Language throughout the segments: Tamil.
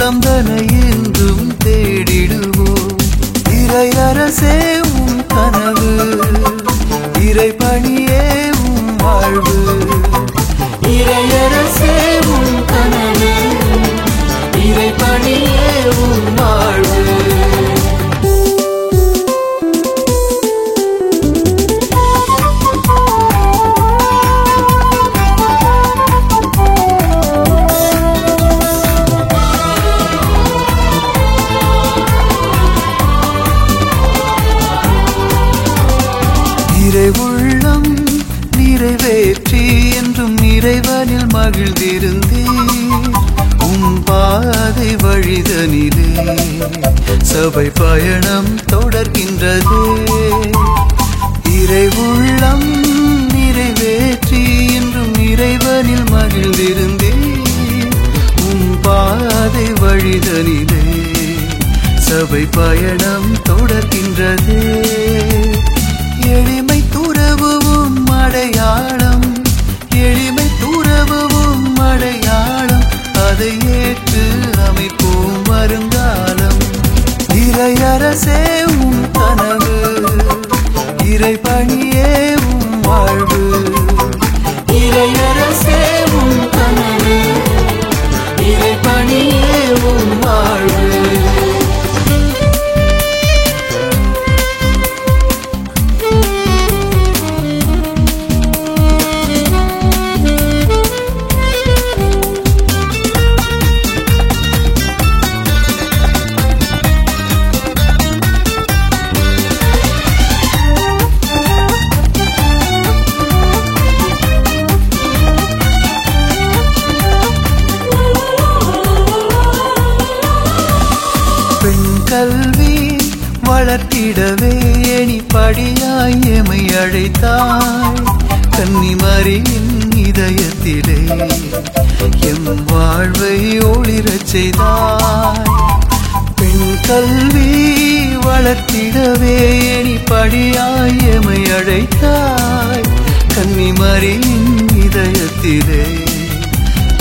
உளந்தனை என்றும் தேடிடுவோம். இறையரசே உம் கனவு, இறைபணியே உம் வாழ்வு. இறையரசே உம் கனவு, இறைபணியே உம் வாழ்வு. உள்ளம் நிறைவேற்றி என்றும் இறைவனில் மகிழ்ந்திருந்தேன். உம் பாதை வழிதனிலே சபை பயணம் தொடர்கின்றதே. இறை உள்ளம் நிறைவேற்றி என்றும் இறைவனில் மகிழ்ந்திருந்தேன். உம் பாதை வழிதனிலே சபை பயணம் தொடர்கின்றதே. எளிமை துறவும் அடையாளம், எளிமை துறவும் அடையாளம், அதை ஏற்று அமைப்போம் வருங்காலம். இறையரசே உம் கனவு, இறைபணியே உம் வாழ்வு. இறையரசே உம் கனவு, இறைபணியே உம் வாழ்வு. கல்வி வளர்த்திடவே எணி படியாய் எமை அழைத்தாய். கன்னிமரியின் இதயத்திலே எம் வாழ்வை ஒளிரச் செய்தாய். பெண் கல்வி வளர்த்திடவே எணி படியாய் எமை அழைத்தாய். கன்னிமரியின் இதயத்திலே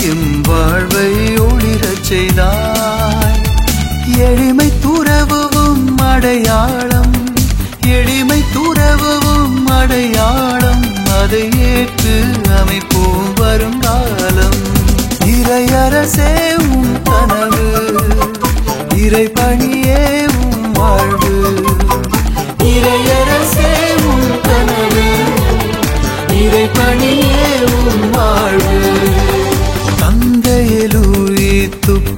எம் வாழ்வை ஒளிரச் செய்தாய். எளிமை துறவும் அடையாளம், எளிமை துறவும் அடையாளம், அதை ஏற்று அமைப்போம் வருங்காலம். இறையரசே உம் கனவு, இறைபணியே உம் வாழ்வு. இறையரசே உம் கனவு, இறைபணியே உம் வாழ்வு. தந்தையலுயித்துப்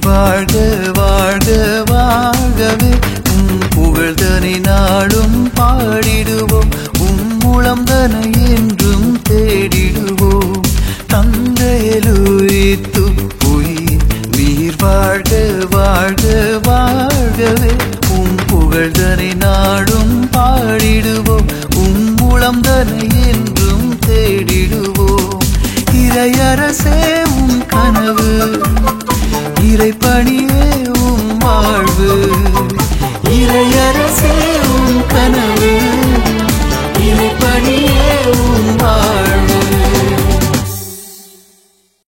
வாழ்க வாழ்க வாழ்கவே உம் புகழ்தனை நாளும் பாடிடுவோம். உம் முழந்தனை என்றும் தேடிடுவோம். தந்தையலுயித்துப் நீர் வாழ்க வாழ்க வாழ்கவே உம் புகழ்தனை நாளும் பாடிடுவோம். உம் முழந்தனை என்றும் தேடிடுவோம். இறையரசே உம் கனவு, இறைபணி